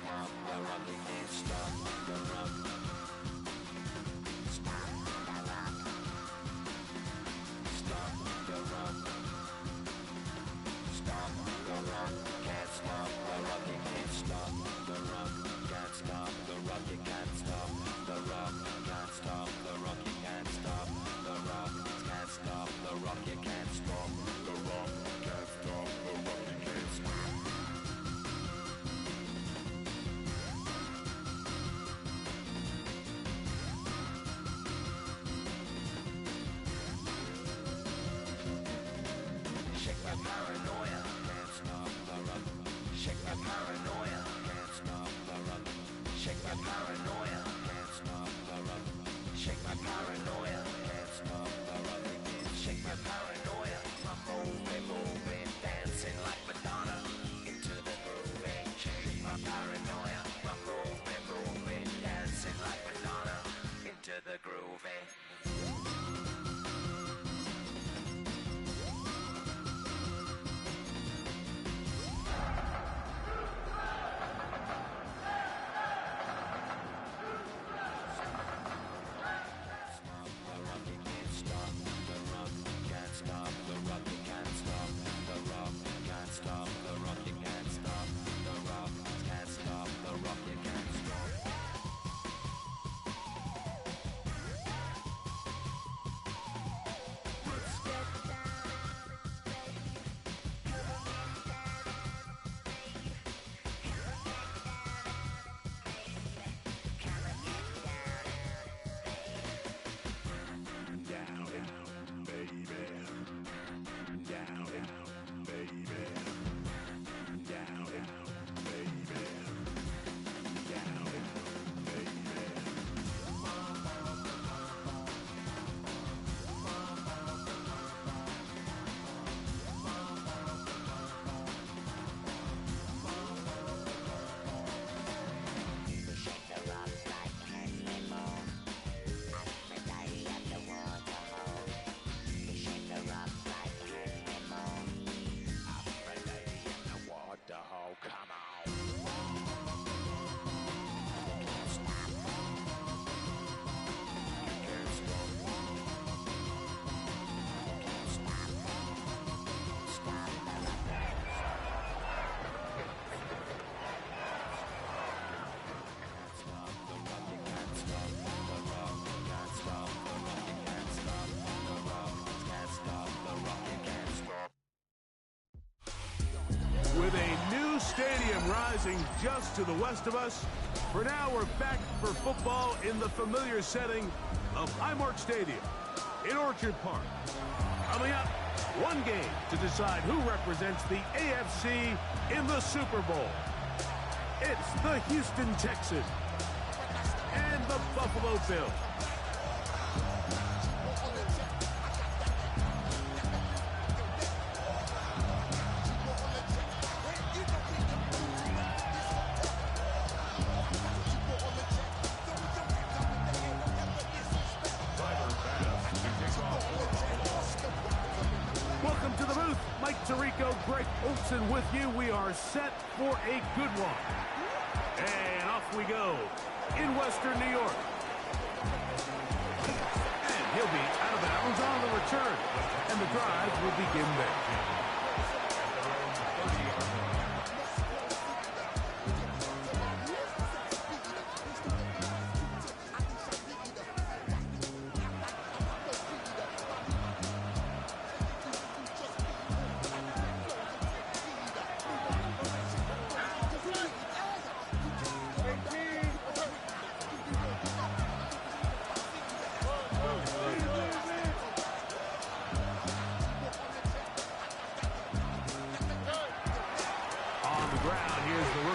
stop the rock, you can't stop the rock. Stop the rock. Stop the rock. Stop the rock. Can't stop the rock, you can't stop the rock. Can't stop the rock, you can't stop the rock. Can't stop the rock, you can't stop the rock. Can't stop the rock, you can't stop the rock. Can't stop the rock, you can't stop. Shake my paranoia, can't stop the rock. Shake my paranoia, can't stop the rock. Shake my paranoia, can't stop the rock. Shake my paranoia, can't stop the rock. Shake my paranoia, I'm moving, dancing like Madonna into the groove. Shake my paranoia, I'm moving, dancing like Madonna into the groove. With a new stadium rising just to the west of us, for now we're back for football in the familiar setting of Highmark Stadium in Orchard Park. Coming up, one game to decide who represents the AFC in the Super Bowl. It's the Houston Texans and the Buffalo Bills. Welcome to the booth. Mike Tirico, Greg Olson with you. We are set for a good one. And off we go in Western New York. And he'll be out of bounds on the return. And the drive will begin there.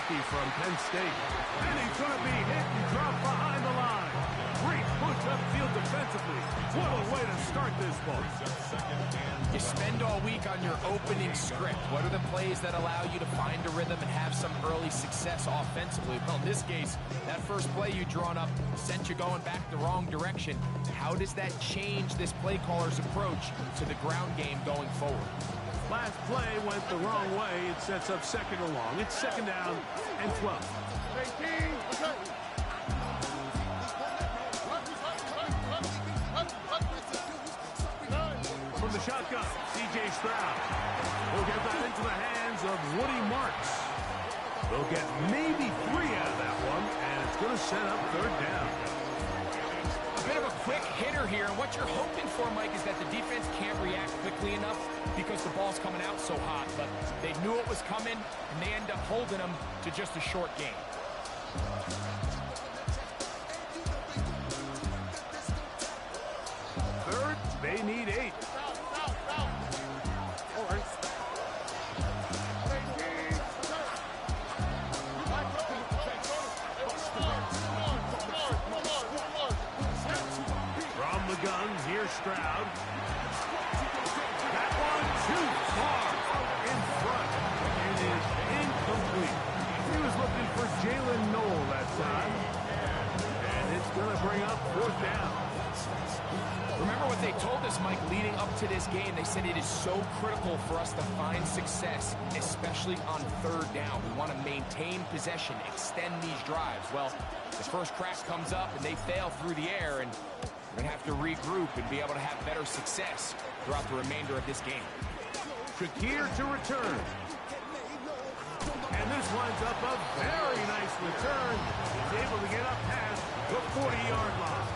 From Penn State, and he's going to be hit and dropped behind the line. Great push upfield defensively. What a way to start this ball. You spend all week on your opening script. What are the plays that allow you to find a rhythm and have some early success offensively? Well, in this case, that first play you drawn up sent you going back the wrong direction. How does that change this play caller's approach to the ground game going forward? Last play went the wrong way. It sets up second and long. It's second down and 12. From the shotgun, C.J. Stroud will get that into the hands of Woody Marks. They'll get maybe 3 out of that one, and it's going to set up third down. A bit of a quick hitter here, and what you're hoping for, Mike, is that the defense can't react quickly enough because the ball's coming out so hot, but they knew it was coming, and they end up holding them to just a short game. Third, they need 8. From the guns, here's Stroud. That one too far up in front. It is incomplete. He was looking for Jalen Noel that time. And it's going to bring up fourth down. Remember what they told us, Mike, leading up to this game. They said it is so critical for us to find success, especially on third down. We want to maintain possession, extend these drives. Well, the first crack comes up, and they fail through the air, and we're going to have to regroup and be able to have better success throughout the remainder of this game. Shakir to return. And this winds up a very nice return. He's able to get up past the 40-yard line.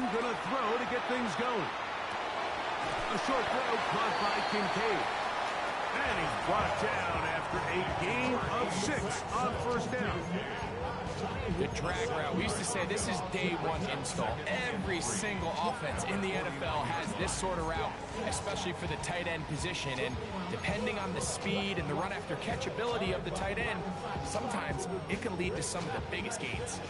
Gonna throw to get things going. A short throw caught by Kincaid. And he's brought down after a gain of 6 on first down. The drag route. We used to say this is day one install. Every single offense in the NFL has this sort of route, especially for the tight end position. And depending on the speed and the run after catch ability of the tight end, sometimes it can lead to some of the biggest gains.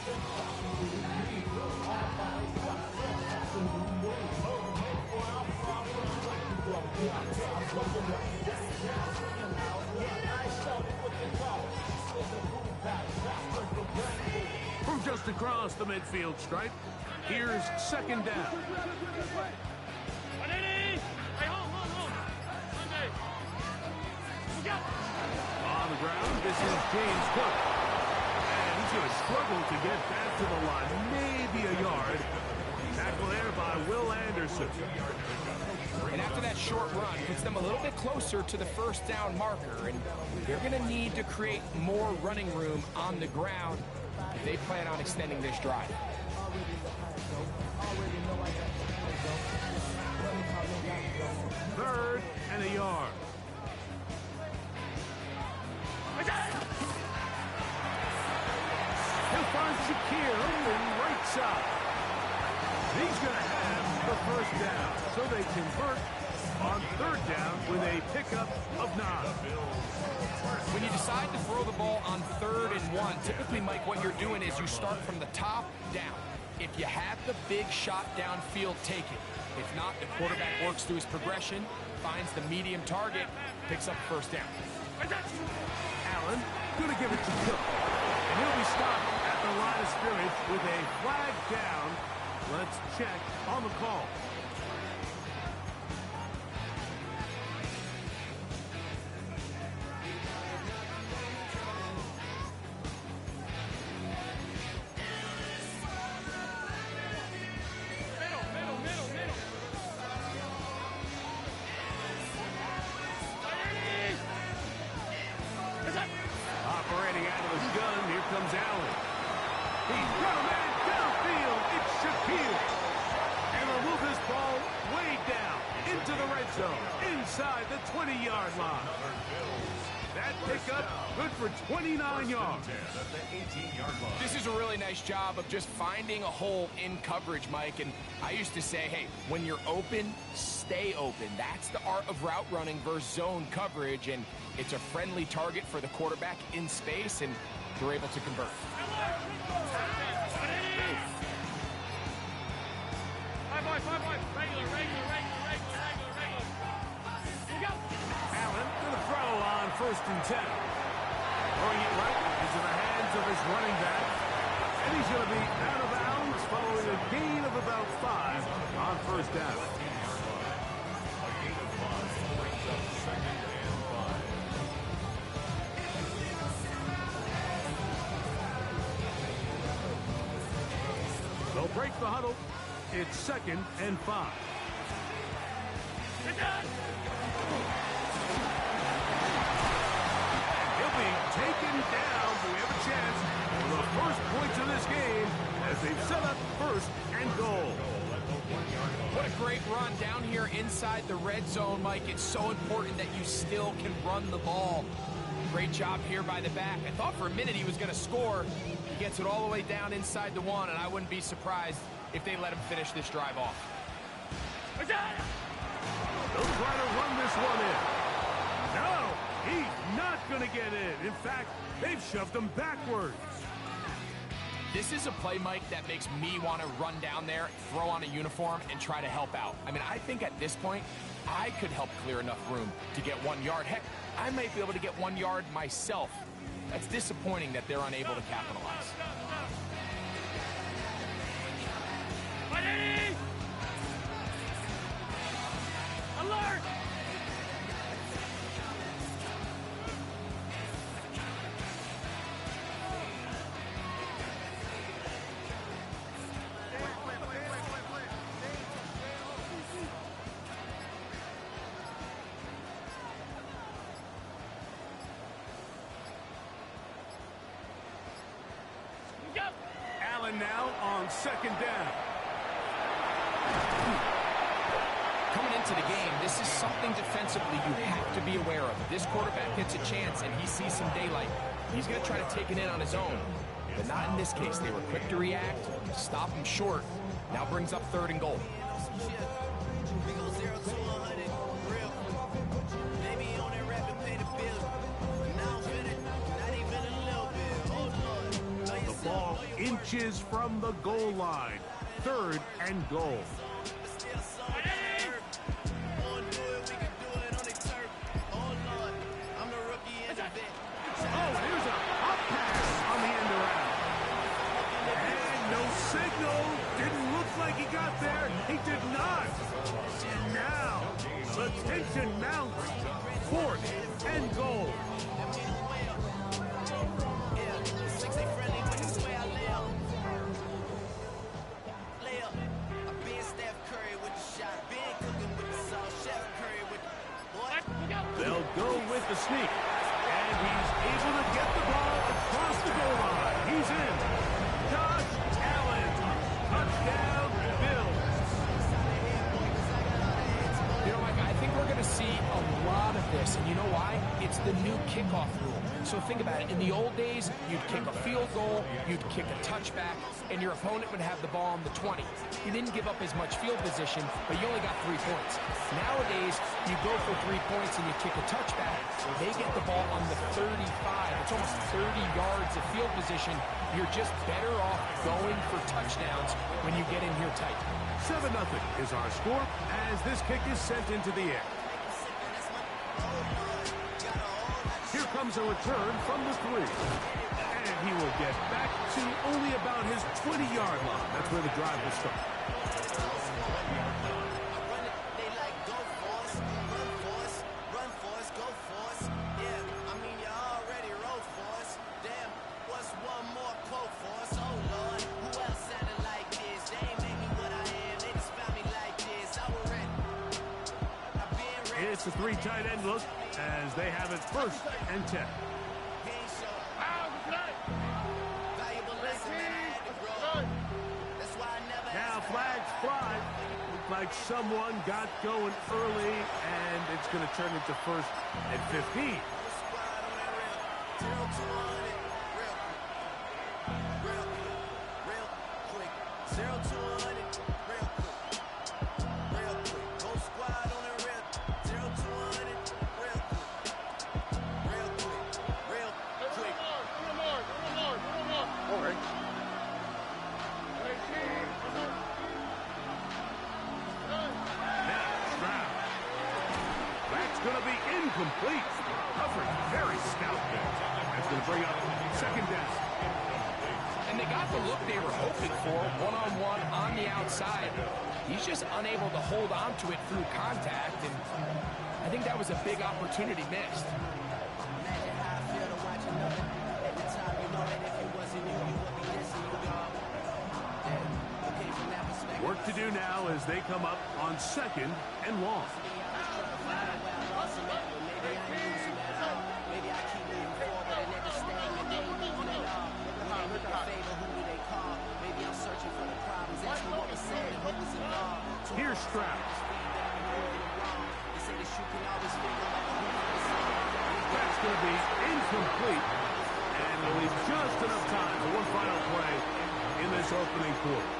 From just across the midfield stripe, here's second down. On the ground, this is James Cook. And he's going to struggle to get back to the line, maybe a yard. Tackle there by Will Anderson. And after that short run, puts them a little bit closer to the first down marker. And they're going to need to create more running room on the ground if they plan on extending this drive. Third and a yard. He'll find Shakir on the right side. He's going to have the first down, so they convert on third down with a pickup of 9. When you decide to throw the ball on 3rd and 1, typically, Mike, what you're doing is you start from the top down. If you have the big shot downfield, take it. If not, the quarterback works through his progression, finds the medium target, picks up first down. Allen going to give it to Cook. And he'll be stopped at the line of scrimmage with a flag down. Let's check on the call. Operating out of his gun, here comes Allen. He's got a man downfield. It's Shakir. And they'll move this ball way down into the red zone, inside the 20-yard line. That pickup, good for 29 yards. This is a really nice job of just finding a hole in coverage, Mike. And I used to say, hey, when you're open, stay open. That's the art of route running versus zone coverage. And it's a friendly target for the quarterback in space, and they're able to convert. Allen to the throw on 1st and 10. Throwing it right into the hands of his running back. And he's going to be out of bounds following a gain of about 5 on 1st down. They'll break the huddle. It's 2nd and 5. He'll be taken down, so we have a chance for the first points of this game as they've set up 1st and goal. What a great run down here inside the red zone, Mike. It's so important that you still can run the ball. Great job here by the back. I thought for a minute he was going to score. He gets it all the way down inside the 1, and I wouldn't be surprised if they let him finish this drive off. They'll try to run this one in. No, he's not going to get in. In fact, they've shoved him backwards. This is a play, Mike, that makes me want to run down there, throw on a uniform, and try to help out. I mean, I think at this point, I could help clear enough room to get 1 yard. Heck, I might be able to get 1 yard myself. That's disappointing that they're unable to capitalize. Alert! Allen now on 2nd down. Coming into the game, this is something defensively you have to be aware of. This quarterback gets a chance and he sees some daylight. He's going to try to take it in on his own. But not in this case. They were quick to react, stop him short. Now brings up 3rd and goal. The ball inches from the goal line. 3rd and goal. Oh, here's a hot pass on the end around. And no signal. Didn't look like he got there. He did not. And now, the tension mounts. 4th and goal. They'll go with the sneak. And he's able to get the ball across the goal line. He's in. Josh Allen. Touchdown, Bills. You know, Mike, I think we're going to see a lot of this. And you know why? It's the new kickoff rule. So think about it. In the old days, you'd kick a field goal, you'd kick a touchback, and your opponent would have the ball on the 20. You didn't give up as much field position, but you only got 3 points. Nowadays, you go for 3 points and you kick a touchback. They get the ball on the 35. It's almost 30 yards of field position. You're just better off going for touchdowns when you get in here tight. 7-0 is our score as this kick is sent into the air. Here comes a return from the 3. And he will get back to only about his 20-yard line. That's where the drive will start. It's a 3 tight end look as they have it 1st and 10. Now flags fly. Looked like someone got going early, and it's going to turn into 1st and 15. Going to be incomplete. Coverage very stout there. That's going to bring up second down. And they got the look they were hoping for, one-on-one on the outside. He's just unable to hold on to it through contact, and I think that was a big opportunity missed. Work to do now as they come up on second and long. Here's Stroud. That's going to be incomplete. And they'll leave just enough time for one final play in this opening quarter.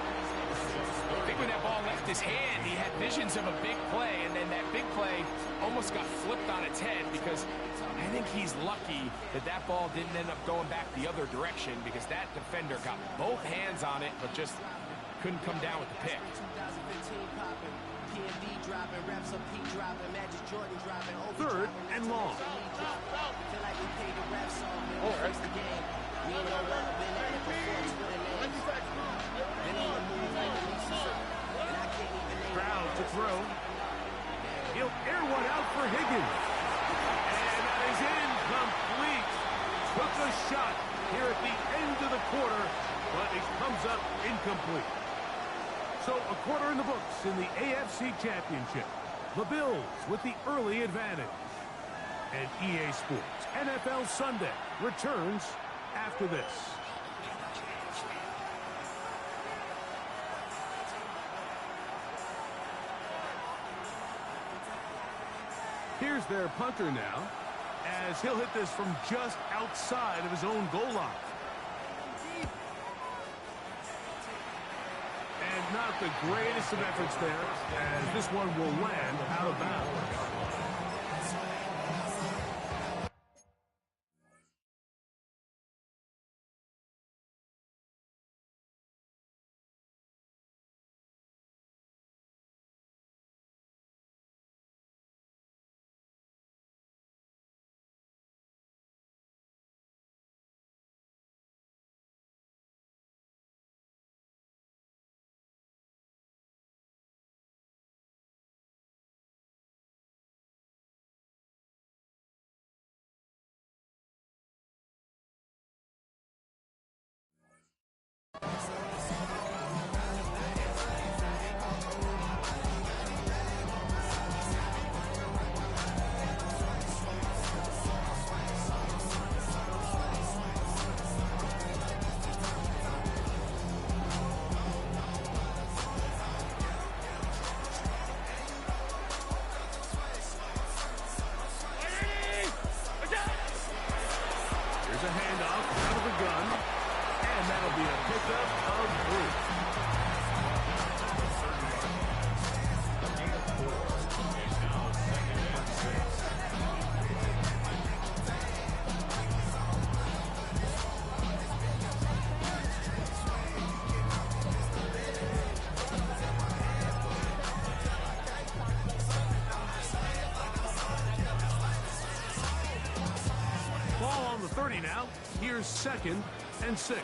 I think when that ball left his hand, he had visions of a big play, and then that big play almost got flipped on its head because I think he's lucky that that ball didn't end up going back the other direction because that defender got both hands on it but just couldn't come down with the pick. Third and long. Stroud to throw. He'll air one out for Higgins. And that is incomplete. Took a shot here at the end of the quarter, but it comes up incomplete. So a quarter in the books in the AFC Championship. The Bills with the early advantage. And EA Sports NFL Sunday returns after this. Here's their punter now, as he'll hit this from just outside of his own goal line. And not the greatest of efforts there, as this one will land out of bounds. Ball on the 30 now. Here's second and 6.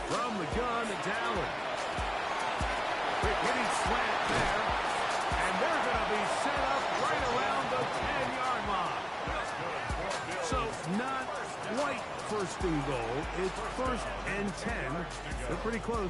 From the gun to Dallin. Quick hitting slant there. And they're going to be set up right around the 10-yard line. So not quite first and goal. It's first and 10. They're pretty close.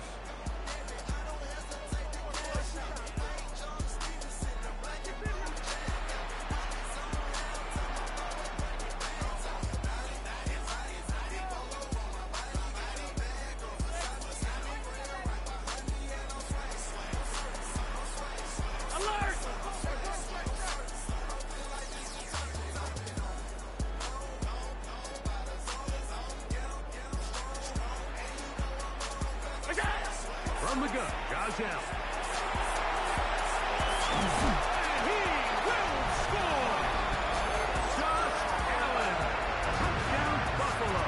From the gun, Josh Allen. And he will score! Josh Allen, touchdown Buffalo.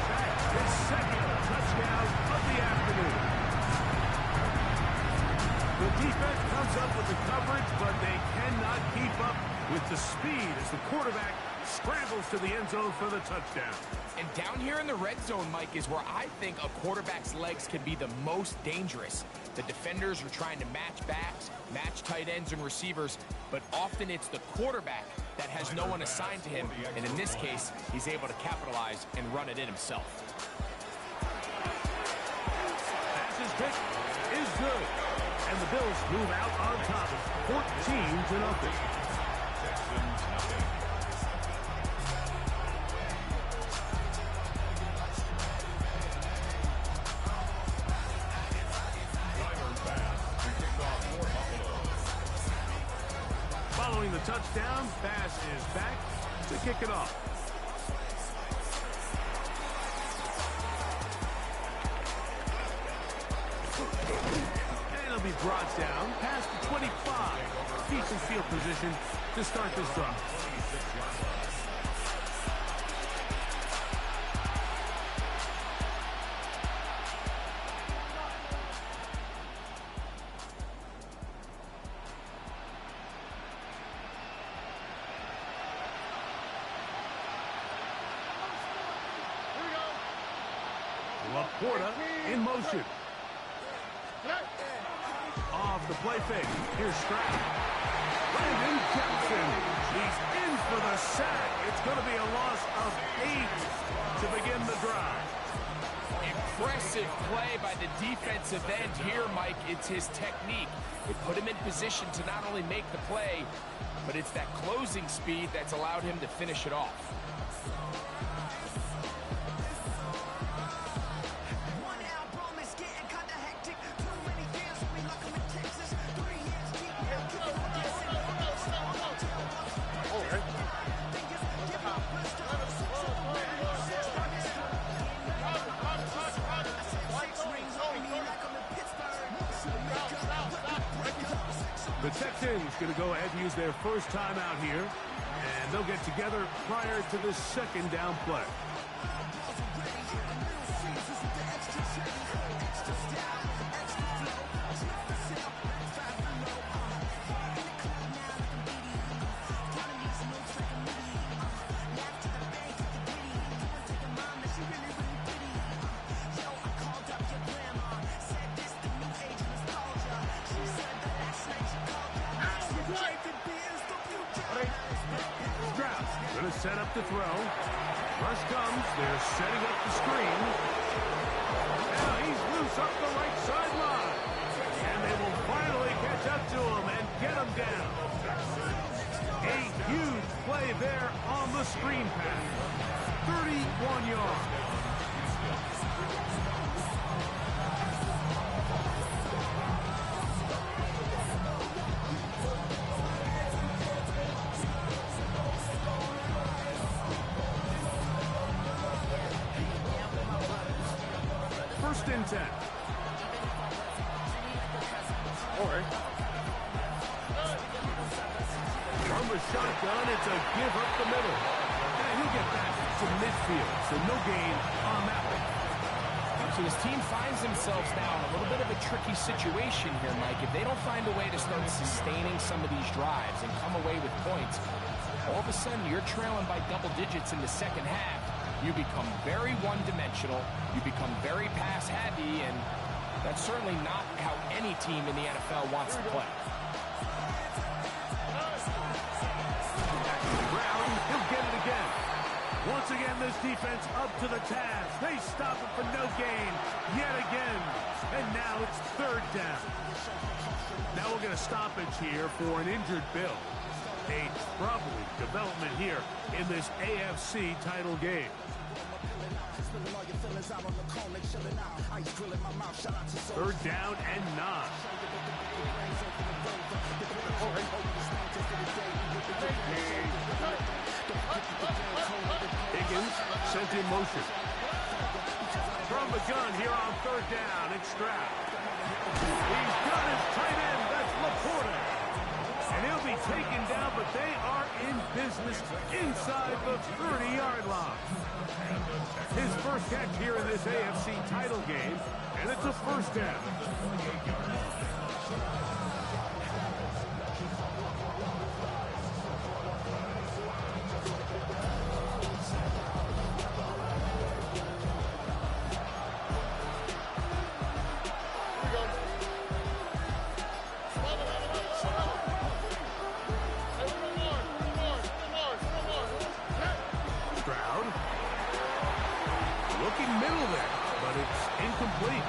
That's his second touchdown of the afternoon. The defense comes up with the coverage, but they cannot keep up with the speed as the quarterback scrambles to the end zone for the touchdown. And down here in the red zone, Mike, is where I think a quarterback's legs can be the most dangerous. The defenders are trying to match backs, match tight ends and receivers, but often it's the quarterback that has no one assigned to him, and in this case, he's able to capitalize and run it in himself. Pass's pick is good, and the Bills move out on top, 14-0. Following the touchdown, Bass is back to kick it off. And it'll be brought down past the 25. Decent field position to start this drive. Laporta in motion. Off the play fake. Here's Stroud. Landon Johnson. He's in for the sack. It's going to be a loss of 8 to begin the drive. Impressive play by the defensive end here, Mike. It's his technique. It put him in position to not only make the play, but it's that closing speed that's allowed him to finish it off. The Texans going to go ahead and use their first time out here, and they'll get together prior to the second down play. Going to set up the throw. Rush comes. They're setting up the screen. Now he's loose up the right sideline. And they will finally catch up to him and get him down. A huge play there on the screen pass. 31 yards. First and 10. From the shotgun, it's a give up the middle. And he'll get back to midfield, so no gain on that one. So his team finds themselves now in a little bit of a tricky situation here, Mike. If they don't find a way to start sustaining some of these drives and come away with points, all of a sudden you're trailing by double digits in the second half. You become very one-dimensional, you become very pass-heavy, and that's certainly not how any team in the NFL wants to play. Brown, he'll get it again. Once again, this defense up to the task. They stop it for no gain yet again. And now it's third down. Now we'll get a stoppage here for an injured Bill. A troubling development here in this AFC title game. Third down and 9. Higgins sent in motion. From the gun here on third down, it's Stroud. He's got his tight end. That's Laporta. And he'll be taken down, but they are in business inside the 30-yard line. His first catch here in this AFC title game, and it's a first down. Looking middle there, but it's incomplete.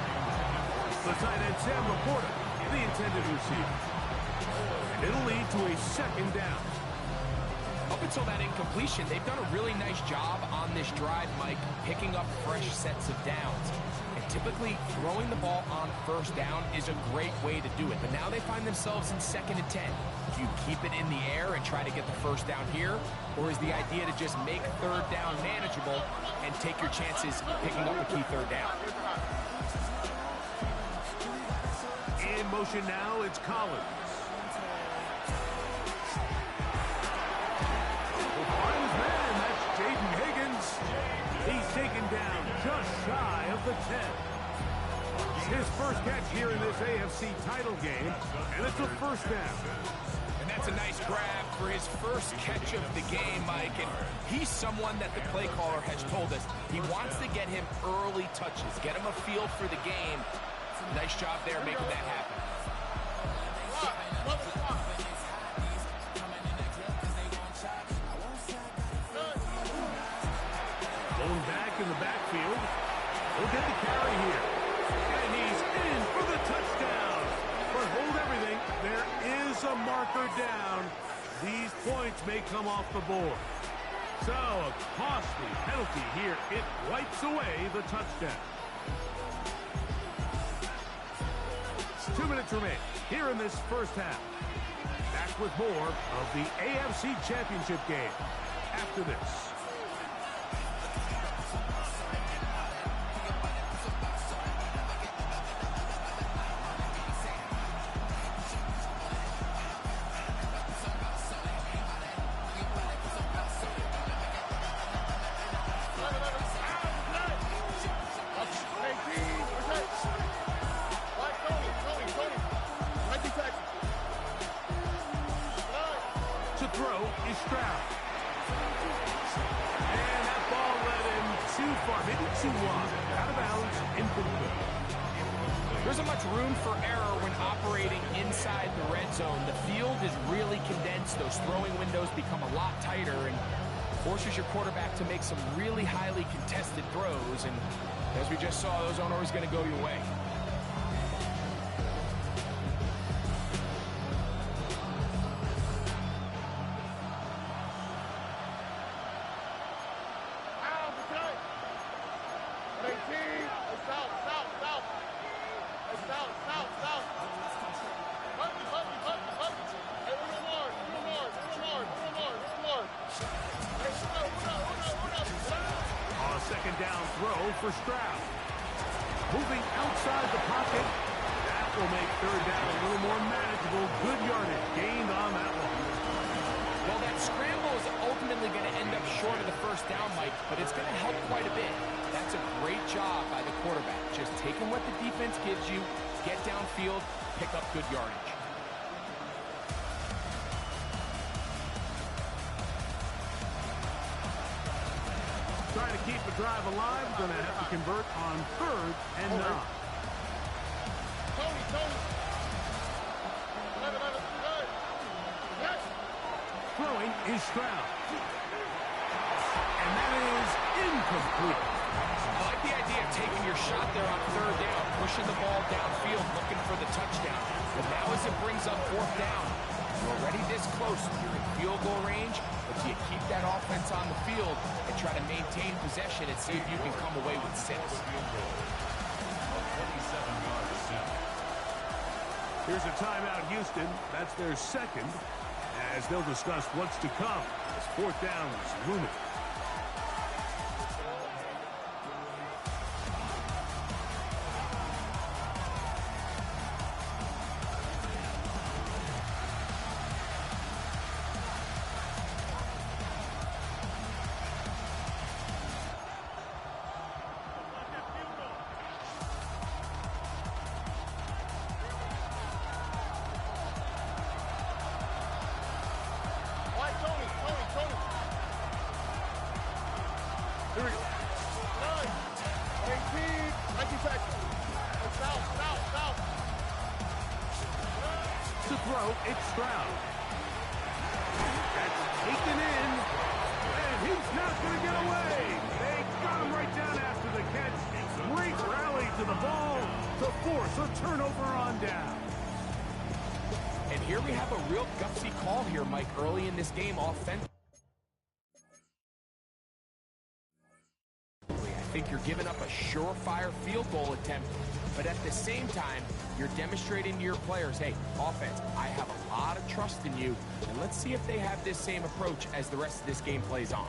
The tight end, Sam Laporta, the intended receiver. And it'll lead to a second down. Up until that incompletion, they've done a really nice job on this drive, Mike, picking up fresh sets of downs. And typically, throwing the ball on first down is a great way to do it. But now they find themselves in 2nd and 10. Do you keep it in the air and try to get the first down here? Or is the idea to just make third down manageable and take your chances picking up a key third down? In motion now, it's Collins. Will find his man, that's Jaden Higgins. He's taken down just shy of the 10. His first catch here in this AFC title game, and it's a first down. And that's a nice grab for his first catch of the game, Mike. And he's someone that the play caller has told us he wants to get him early touches, get him a feel for the game. Nice job there making that happen. Going back in the backfield. He'll get the carry here. And he's in for the touchdown. But hold everything. There is a marker down. These points may come off the board. So, a costly penalty here. It wipes away the touchdown. 2 minutes remain here in this first half. Back with more of the AFC Championship game after this. To throw is Stroud. And that ball led him too far, maybe too wide. Out of bounds, incomplete. There isn't much room for error when operating inside the red zone. The field is really condensed. Those throwing windows become a lot tighter and forces your quarterback to make some really highly contested throws. And as we just saw, those aren't always going to go your way. Second down throw for Stroud. Moving outside the pocket. That will make third down a little more manageable. Good yardage gained on that one. Well, that scramble is ultimately going to end up short of the first down, Mike, but it's going to help quite a bit. That's a great job by the quarterback. Just taking what the defense gives you, get downfield, pick up good yardage. Trying to keep the drive alive, going to have to convert on 3rd and 9. Throwing is Stroud. And that is incomplete. I like the idea of taking your shot there on 3rd down, pushing the ball downfield, looking for the touchdown. But now as it brings up 4th down, you're already this close. You're in field goal range, but do you keep that offense on the field and try to maintain possession and see if you can come away with 6? Here's a timeout, Houston. That's their second, as they'll discuss what's to come as 4th down is looming. throw, it's Stroud. That's taken in, and he's not going to get away. They got him right down after the catch. Great rally to the ball to force a turnover on down. And here we have a real gutsy call here, Mike, early in this game offensively. I think you're giving up a surefire field goal attempt, but at the same time, you're demonstrating to your players, hey, offense, I have a lot of trust in you, and let's see if they have this same approach as the rest of this game plays on.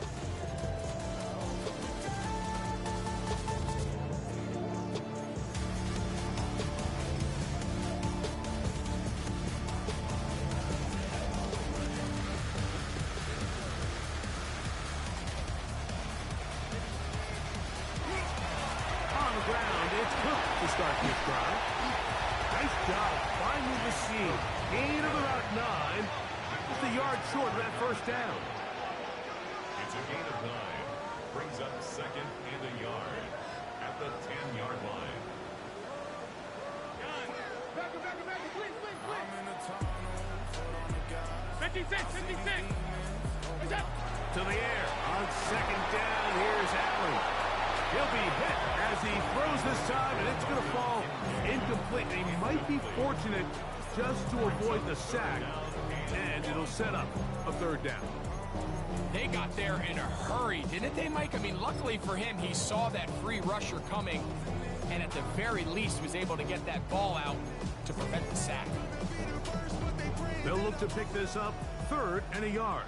Start this drive. Nice job finding the seam. Gain of about 9. Just a yard short of that first down. It's a gain of 9. Brings up second and a yard at the 10-yard line. 56. To the air. On second down, here's Allen. He'll be hit as he throws this time, and it's going to fall incomplete. He might be fortunate just to avoid the sack, and it'll set up a third down. They got there in a hurry, didn't they, Mike? I mean, luckily for him, he saw that free rusher coming, and at the very least was able to get that ball out to prevent the sack. They'll look to pick this up, third and a yard.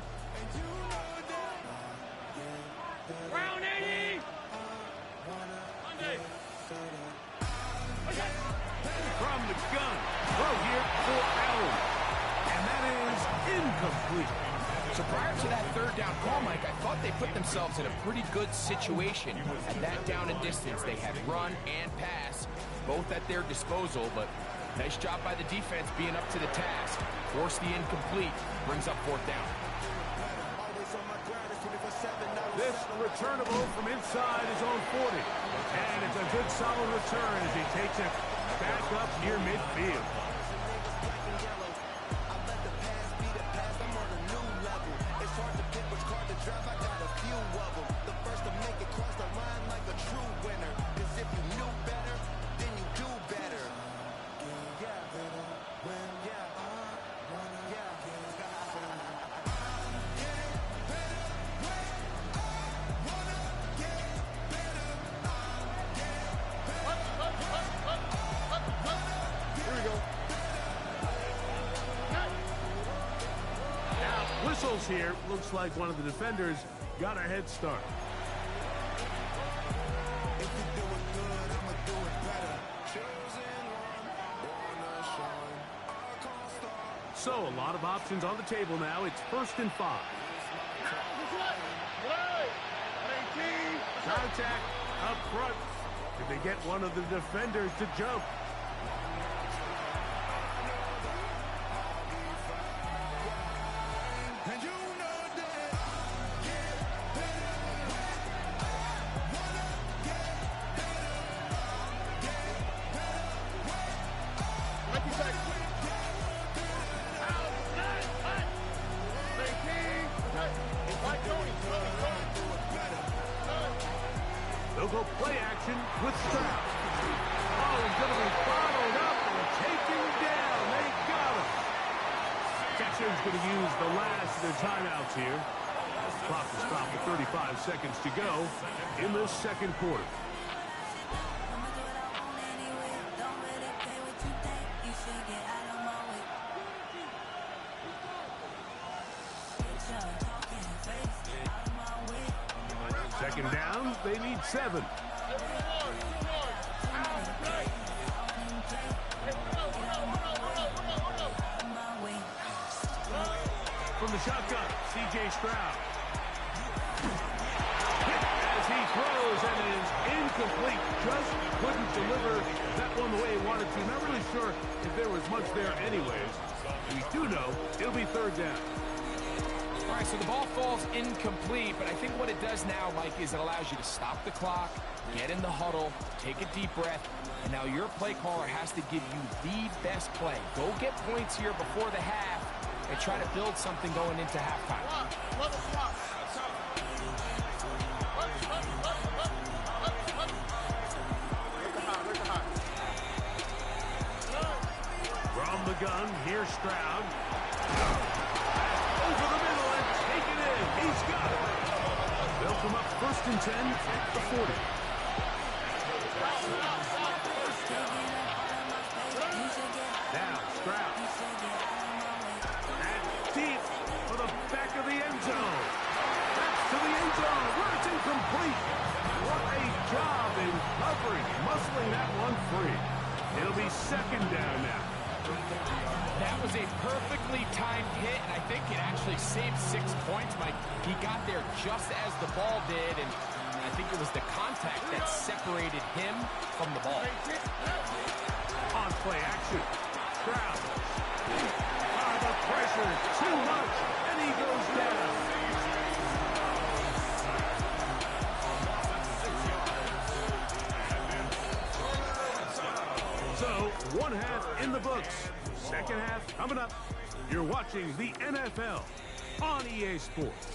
Round 80! From the gun, throw here for Allen. And that is incomplete. So prior to that third down call, Mike, I thought they put themselves in a pretty good situation. At that down and distance, they had run and pass, both at their disposal, but nice job by the defense being up to the task. Force the incomplete, brings up fourth down. This returnable from inside his own 40. And it's a good solid return as he takes it back up near midfield. Whistles here. Looks like one of the defenders got a head start. So a lot of options on the table now. It's 1st and 5. Contact up front. Did they get one of the defenders to jump? They'll go play action with Stroud. Oh, he's going to be bottled up and taken down. They got him. Texans going to use the last of their timeouts here. Clock is stopped with 35 seconds to go in the second quarter. Second down, they need 7. From the shotgun, C.J. Stroud. Hit as he throws, and it is incomplete. Just couldn't deliver that one the way he wanted to. Not really sure if there was much there anyways. We do know it'll be third down. All right, so the ball falls incomplete, but I think what it does now, Mike, is it allows you to stop the clock, get in the huddle, take a deep breath, and now your play caller has to give you the best play. Go get points here before the half and try to build something going into halftime. From the gun, here's Stroud. Over the middle and take it in. He's got it. They'll come up 1st and 10 at the 40. Now Stroud. And deep for the back of the end zone. Back to the end zone where it's incomplete. What a job in covering, muscling that one free. It'll be 2nd down now. That was a perfectly timed hit, and I think it actually saved 6 points, Mike. He got there just as the ball did, and I think it was the contact that separated him from the ball. On play action. Stroud. The pressure, too much, and he goes down. So, 1 half in the books. 2nd half coming up. You're watching the NFL on EA Sports.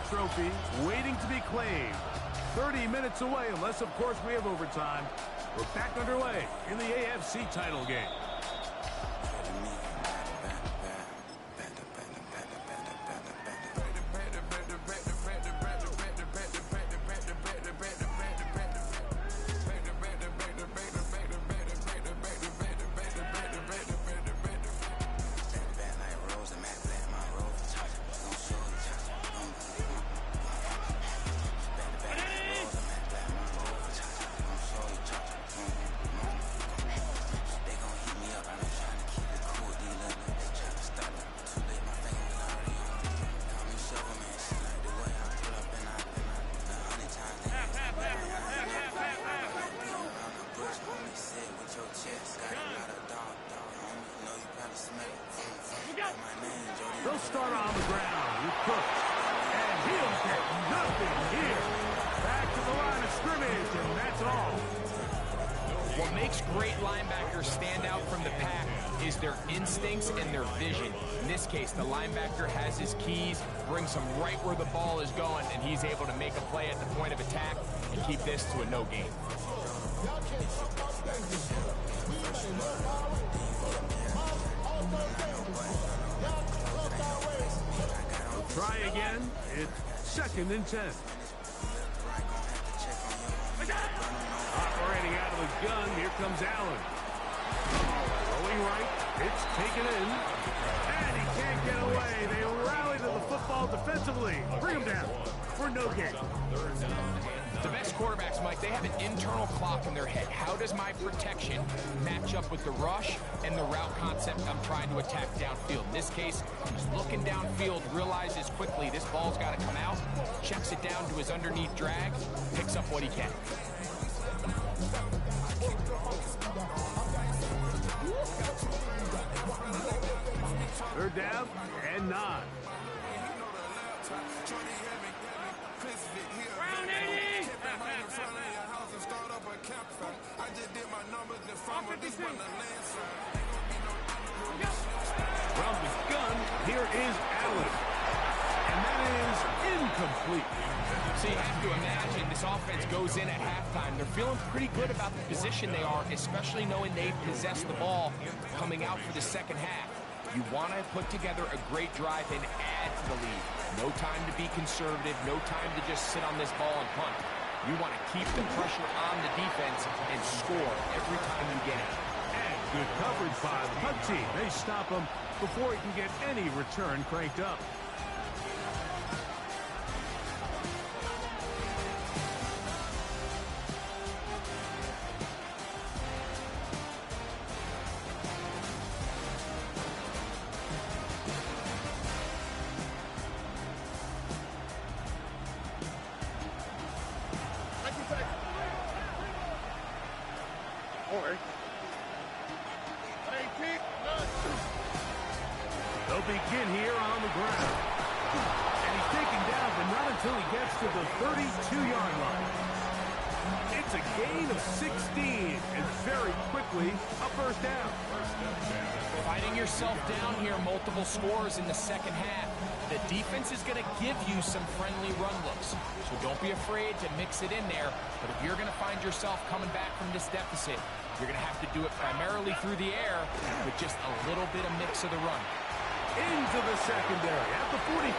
Trophy waiting to be claimed. 30 minutes away, unless, of course, we have overtime. We're back underway in the AFC title game. They'll start on the ground with Cooks. And he'll get nothing here. Back to the line of scrimmage, and that's all. What makes great linebackers stand out from the pack is their instincts and their vision. In this case, the linebacker has his keys, brings him right where the ball is going, and he's able to make a play at the point of attack and keep this to a no gain. Try again. It's 2nd and 10. Operating out of the gun, here comes Allen. Going right, it's taken in. And he can't get away. They rally to the football defensively. Bring him down for no gain. The best quarterbacks, Mike, they have an internal clock in their head. How does my protection match up with the rush and the route concept I'm trying to attack downfield? In this case, he's looking downfield, realizes quickly this ball's got to come out, checks it down to his underneath drag, picks up what he can. 3rd down and 9. Round 80! From the gun, here is Allen. And that is incomplete. So you have to imagine this offense goes in at halftime. They're feeling pretty good about the position they are, especially knowing they possess the ball coming out for the 2nd half. You want to put together a great drive and add to the lead. No time to be conservative, no time to just sit on this ball and punt. You want to keep the pressure on the defense and score every time you get it. And good coverage by the punt team. They stop him before he can get any return cranked up. in here on the ground. And he's taken down, but not until he gets to the 32-yard line. It's a gain of 16, and very quickly, a first down. Fighting yourself down here, multiple scores in the second half. The defense is going to give you some friendly run looks, so don't be afraid to mix it in there. But if you're going to find yourself coming back from this deficit, you're going to have to do it primarily through the air with just a little bit of mix of the run. Into the secondary at the 45.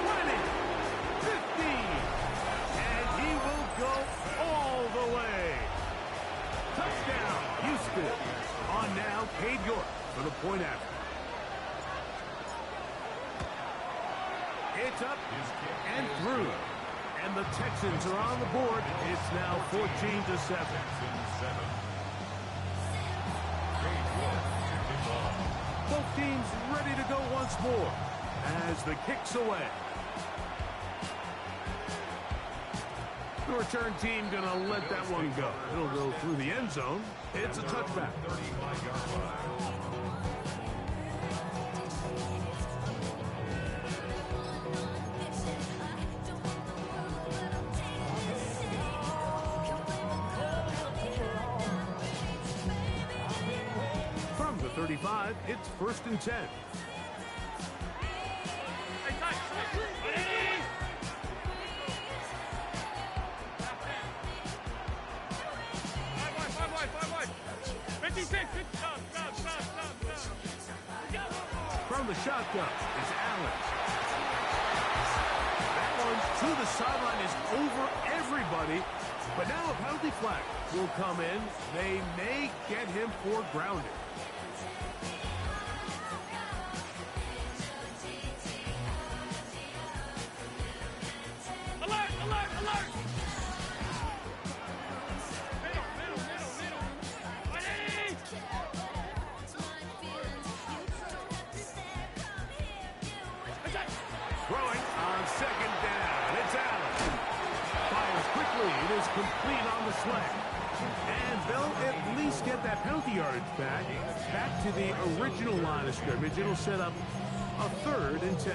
20, 15, and he will go all the way. Touchdown, Houston. On now, Cade York for the point after. It's up and through. And the Texans are on the board. It's now 14-7. Both teams ready to go once more as the kick's away. The return team going to let that one go. It'll go through the end zone. It's a touchback. From the 35, it's 1st and 10. From the shotgun is Allen. That one's to the sideline, is over everybody. But now a penalty flag will come in. They may get him for grounding. Alert, alert, alert! Throwing on second down. It's Allen. Fires quickly. It is complete on the slant. And they'll at least get that penalty yardage back to the original line of scrimmage. It'll set up a 3rd and 10.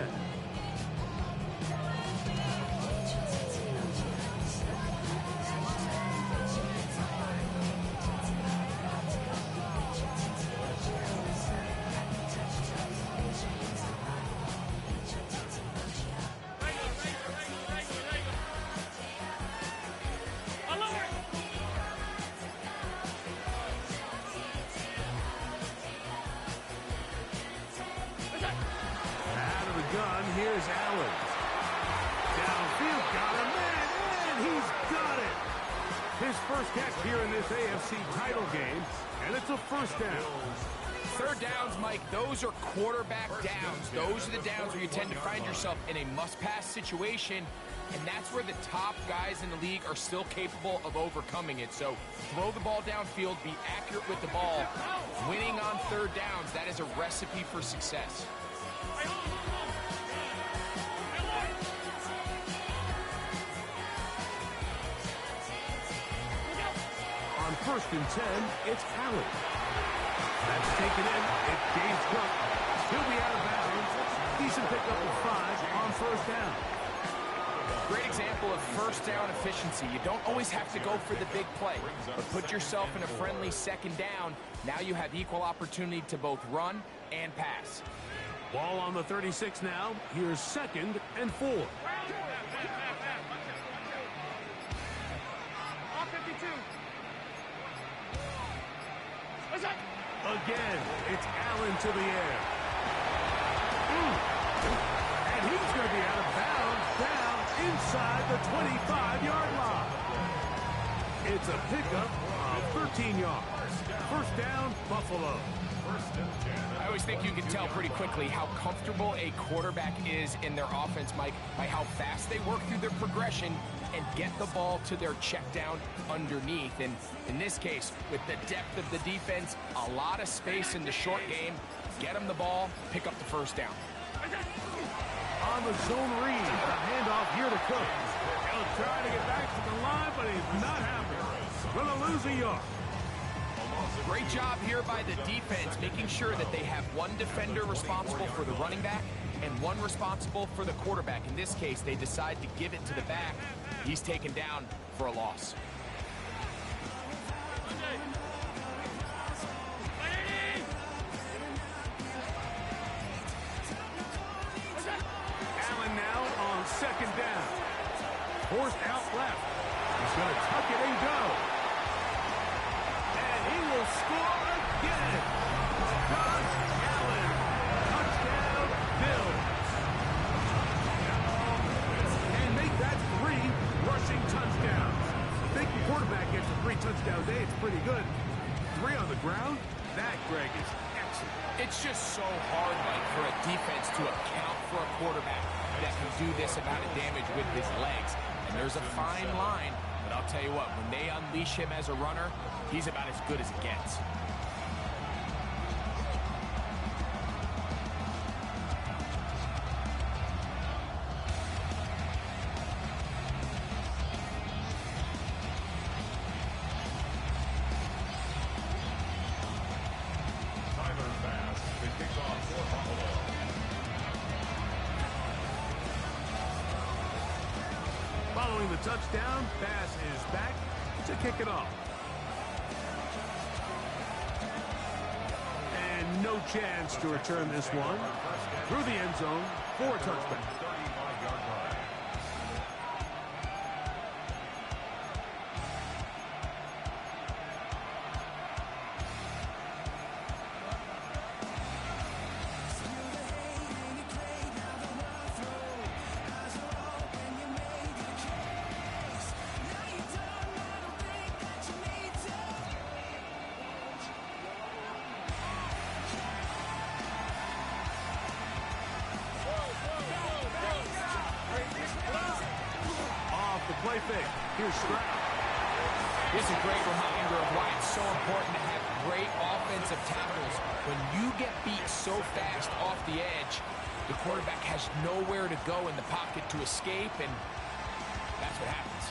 Here's Allen. Downfield, got him, and he's got it. His first catch here in this AFC title game, and it's a first down. Third downs, Mike, those are quarterback downs. Those are the downs where you tend to find yourself in a must-pass situation, and that's where the top guys in the league are still capable of overcoming it. So throw the ball downfield, be accurate with the ball. Winning on third downs, that is a recipe for success. On 1st and 10, it's Allen. That's taken in. It gains Cook. He'll be out of bounds. Decent pickup of 5 on 1st down. Great example of first down efficiency. You don't always have to go for the big play, but put yourself in a friendly second down. Now you have equal opportunity to both run and pass. Ball on the 36 now. Here's 2nd and 4. Again, it's Allen to the air. And he's going to be out of bounds, down inside the 25-yard line. It's a pickup of 13 yards. First down, Buffalo. I always think you can tell pretty quickly how comfortable a quarterback is in their offense, Mike, by how fast they work through their progression and get the ball to their check down underneath. And in this case, with the depth of the defense, a lot of space in the short game, get them the ball, pick up the first down. On the zone read, a handoff here to Cook. He'll try to get back to the line, but he's not happy. Going to lose a yard. Great job here by the defense, making sure that they have one defender responsible for the running back and one responsible for the quarterback. In this case, they decide to give it to the back. He's taken down for a loss. Allen now on second down. Forced out left. He's going to tuck it and go. And he will score again. Josh Allen. Touchdown, Bills. And make that 3 rushing touchdowns. I think the quarterback gets a 3-touchdown day. It's pretty good. 3 on the ground. That, Greg, is excellent. It's just so hard, Mike, for a defense to account for a quarterback that can do this amount of damage with his legs. And there's a fine line, but I'll tell you what, when they unleash him as a runner, he's about as good as it gets. Following the touchdown, pass is back to kick it off. And no chance to return this one. Through the end zone for a touchback. Play fake. Here's Stroud. This is a great reminder of why it's so important to have great offensive tackles. When you get beat so fast off the edge, the quarterback has nowhere to go in the pocket to escape, and that's what happens.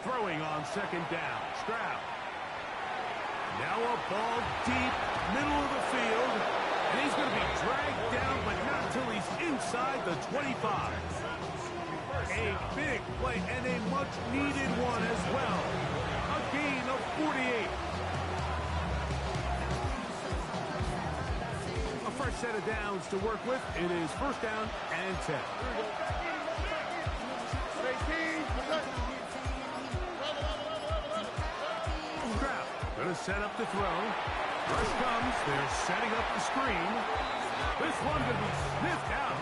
Throwing on second down. Stroud. Now a ball deep, middle of the field. And he's going to be dragged down, but not until he's inside the 25. A big play and a much-needed one as well. A gain of 48. A fresh set of downs to work with. It is first down and 10. Stroud going to set up the throw. Rush comes. They're setting up the screen. This one going to be sniffed out.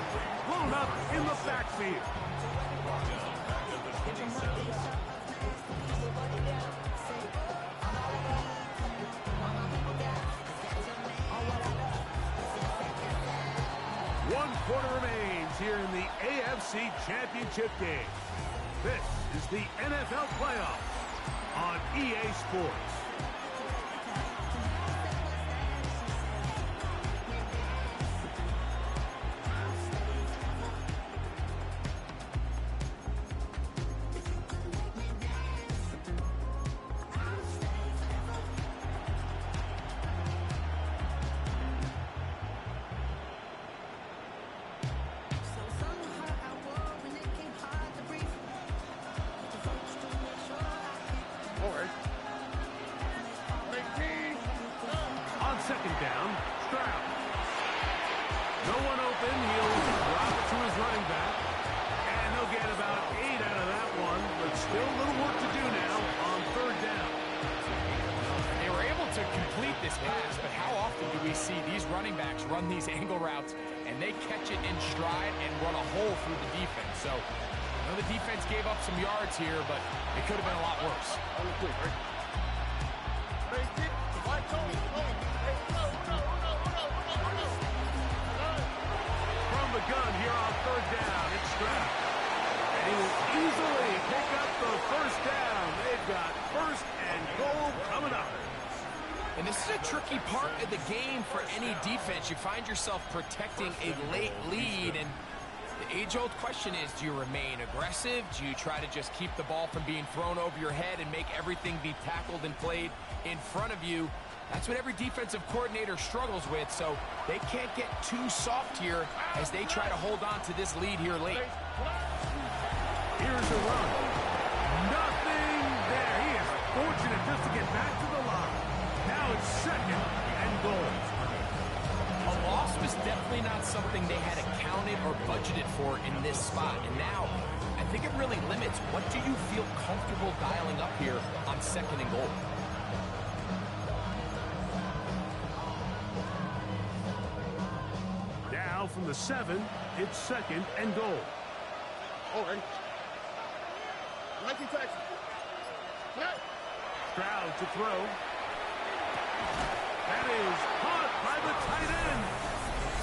Blown up in the backfield. One quarter remains here in the AFC Championship game. This is the NFL playoffs on EA Sports. On second down, Stroud. No one open. He'll drop it to his running back. And they'll get about 8 out of that one. But still a little work to do now on third down. They were able to complete this pass, but how often do we see these running backs run these angle routes and they catch it in stride and run a hole through the defense? So I know the defense gave up some yards here, but it could have been a lot worse. From the gun here on third down, it's Stroud. And he will easily And this is a tricky part of the game for any defense. You find yourself protecting a late lead, and the age-old question is, do you remain aggressive? Do you try to just keep the ball from being thrown over your head and make everything be tackled and played in front of you? That's what every defensive coordinator struggles with, so they can't get too soft here as they try to hold on to this lead here late. Here's a run. Nothing there. He is fortunate just to get back to the line. Now it's second and goal. A loss was definitely not something they had accounted or budgeted for in this spot. And now, I think it really limits, what do you feel comfortable dialing up here on second and goal? Now from the 7, it's second and goal. All right. 26. Stroud to throw. That is caught by the tight end.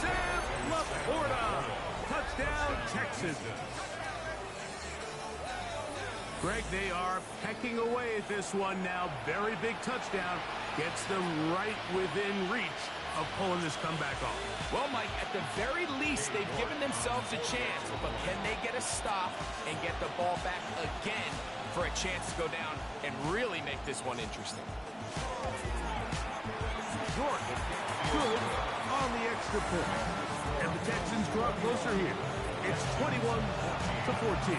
Sam Laporta. Touchdown, Texas. Greg, they are pecking away at this one now. Very big touchdown. Gets them right within reach of pulling this comeback off. Well, Mike, at the very least, they've given themselves a chance. But can they get a stop and get the ball back again for a chance to go down and really make this one interesting? Jordan, good on the extra point. And the Texans draw closer here. It's 21-14.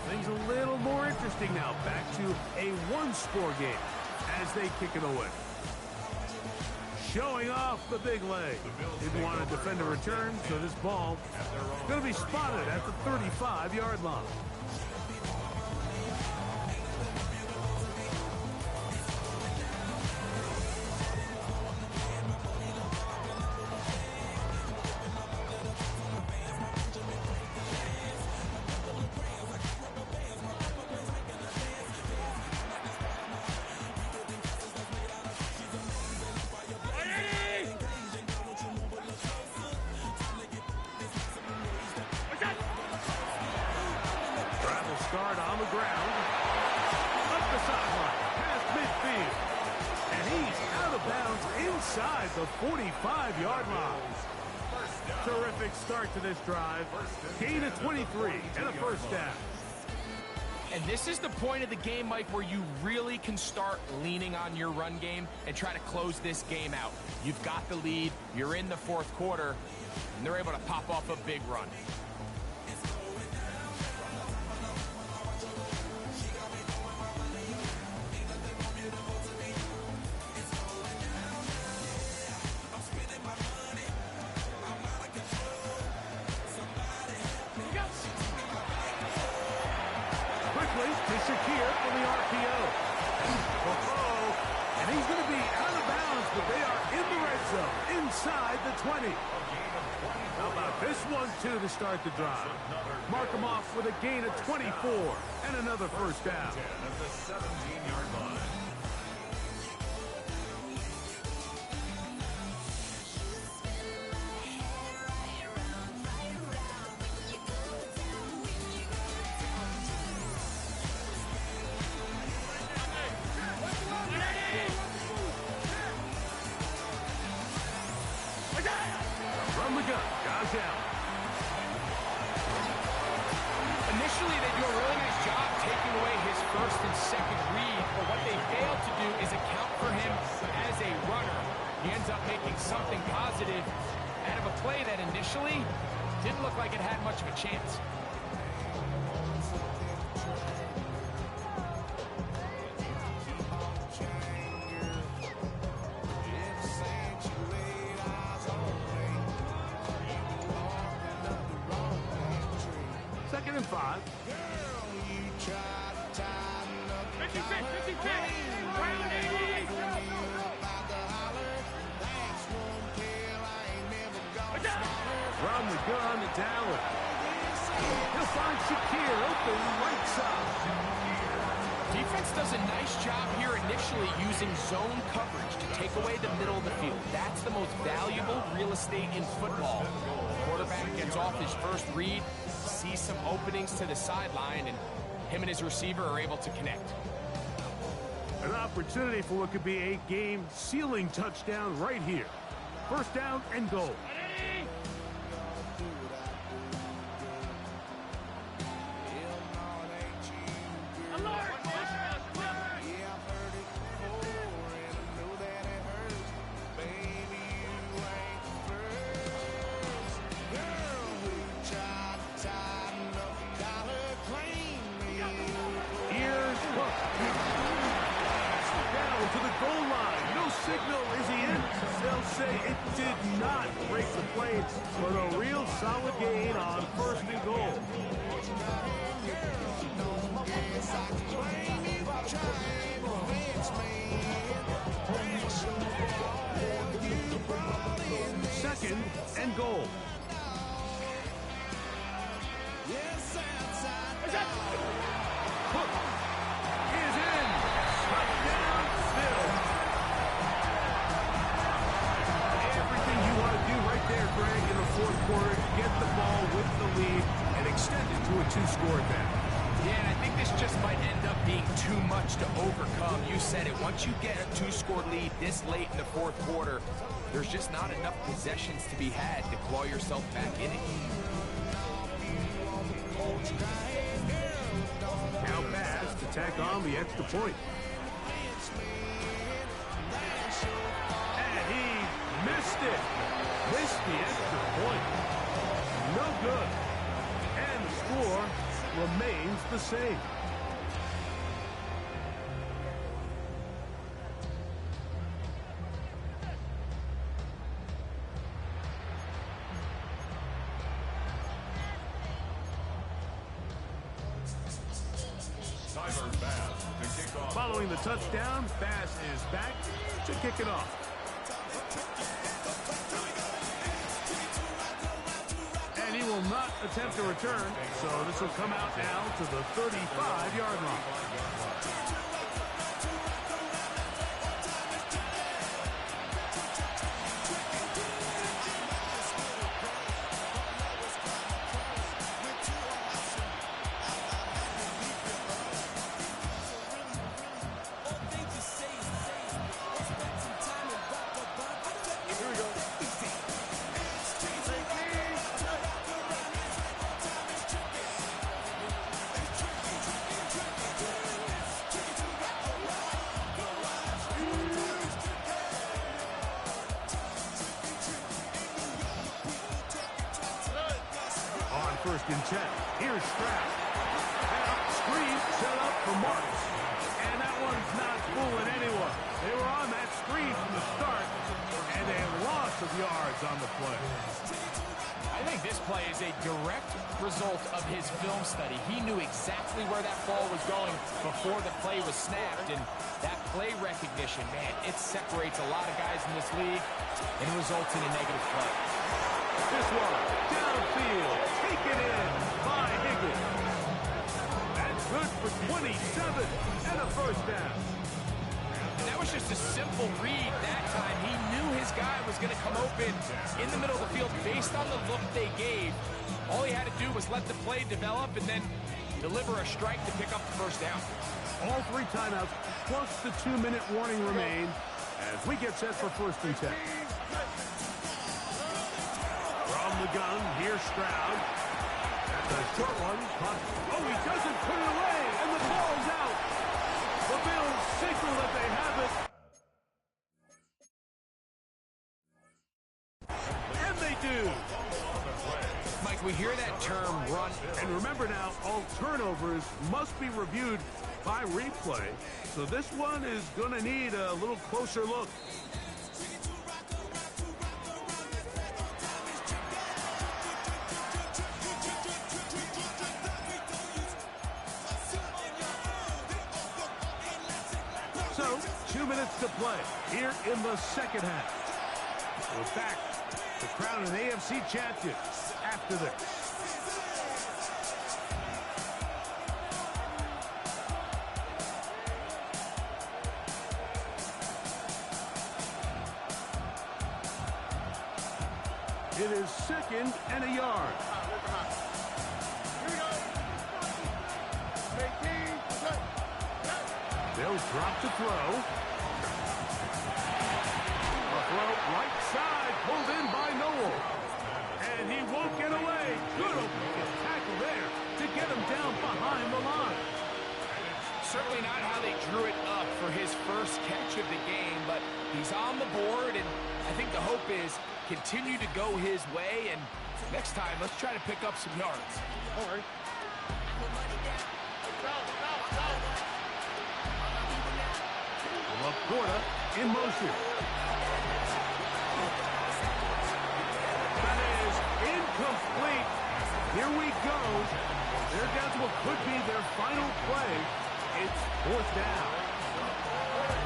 Things a little more interesting now. Back to a one-score game as they kick it away. Showing off the big leg. Didn't want to defend a return, so this ball is going to be spotted at the 35-yard line. Start on the ground, up the sideline, past midfield, and he's out of bounds inside the 45-yard line. Terrific start to this drive. Gain of 23 and a first down. And this is the point of the game, Mike, where you really can start leaning on your run game and try to close this game out. You've got the lead, you're in the fourth quarter, and they're able to pop off a big run. And he's going to be out of bounds, but they are in the red zone, inside the 20. How about this one, too, to start the drive? Mark him off with a gain of 24 and another first down. At the 17-yard line. From the gun, guys out. Initially, they do a really nice job taking away his first and second read, but what they failed to do is account for him as a runner. He ends up making something positive out of a play that initially didn't look like it had much of a chance. Second and 5. 56, 56, round 80. From the gun to Dallas. He'll find Shakir open right side. defense does a nice job here initially using zone coverage to take away the middle of the field. That's the most valuable real estate in football. Quarterback gets off his first read, sees some openings to the sideline, and him and his receiver are able to connect. An opportunity for what could be a game-sealing touchdown right here. First down and goal. To the goal line. No signal. Is he in? They'll say it did not break the plates, but a real solid gain on first and goal. Second and goal. Hook is in. Touchdown, Bill. Everything you want to do right there, Greg, in the fourth quarter, get the ball with the lead and extend it to a two-score advantage. Yeah, and I think this just might end up being too much to overcome. You said it. Once you get a two-score lead this late in the fourth quarter, there's just not enough possessions to be had to claw yourself back in it. Now pass to tack on the extra point. And he missed it. Missed the extra point. No good. And the score remains the same. Following the touchdown, Bass is back to kick it off. And he will not attempt a return, so this will come out now to the 35-yard line. First and 10. Here's Stroud. Screen set up for Marks. And that one's not fooling anyone. They were on that screen from the start, and a loss of yards on the play. I think this play is a direct result of his film study. He knew exactly where that ball was going before the play was snapped, and that play recognition, man, it separates a lot of guys in this league and results in a negative play. This one, downfield, taken in by Higgins. That's good for 27 and a first down. And that was just a simple read that time. He knew his guy was going to come open in the middle of the field based on the look they gave. All he had to do was let the play develop and then deliver a strike to pick up the first down. All three timeouts plus the 2-minute warning remain as we get set for first and 10. From the gun, here's Stroud. That's a short one. Oh, he doesn't put it away, and the ball's out. The Bills signal that they have it. And they do. Mike, we hear that term run. And remember now, all turnovers must be reviewed by replay. So this one is going to need a little closer look. So, 2 minutes to play here in the second half. We're back to crown an AFC champion after this. It is 2nd and a yard. Here we go. 18. Good. They'll drop to throw. A throw right side, pulled in by Noel. And he won't get away. Good open tackle there to get him down behind the line. Certainly not how they drew it up for his first catch of the game, but he's on the board, and I think the hope is continue to go his way, and next time, let's try to pick up some yards. All right. Laporta in motion. That is incomplete. Here we go. They're down to what could be their final play. It's 4th down.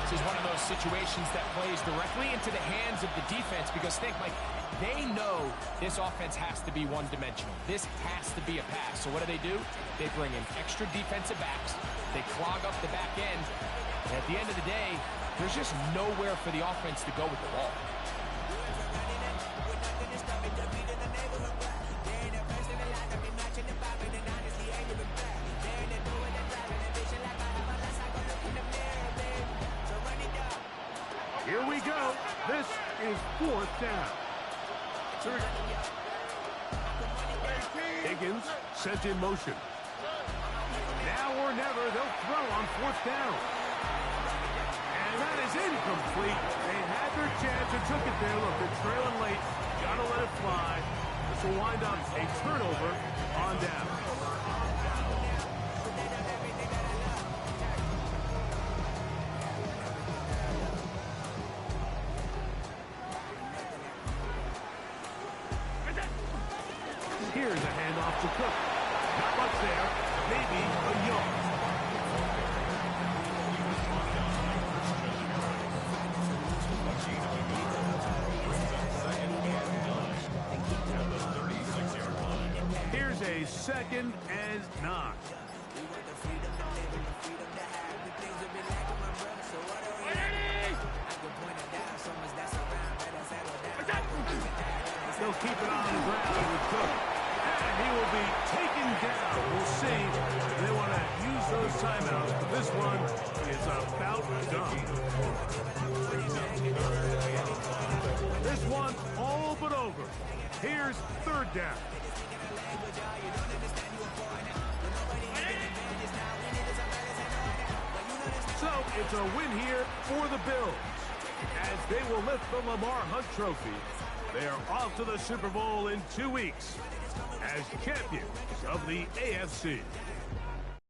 This is one of those situations that plays directly into the hands of the defense because think, like, they know this offense has to be one-dimensional. This has to be a pass. So what do? They bring in extra defensive backs. They clog up the back end. And at the end of the day, there's just nowhere for the offense to go with the ball. Here we go. This is 4th down. Higgins sent in motion. Now or never, they'll throw on 4th down. And that is incomplete. They had their chance and took it there. Look, they're trailing late. Gotta let it fly. This will wind up a turnover on down. Here's a handoff to Cook. Not much there. Maybe a yard. Here's a 2nd and 9. They'll keep it on the ground with Cook. And he will be taken down. We'll see. They want to use those timeouts, but this one is about done. This one all but over. Here's 3rd down. So it's a win here for the Bills as they will lift the Lamar Hunt Trophy. They are off to the Super Bowl in 2 weeks as champions of the AFC.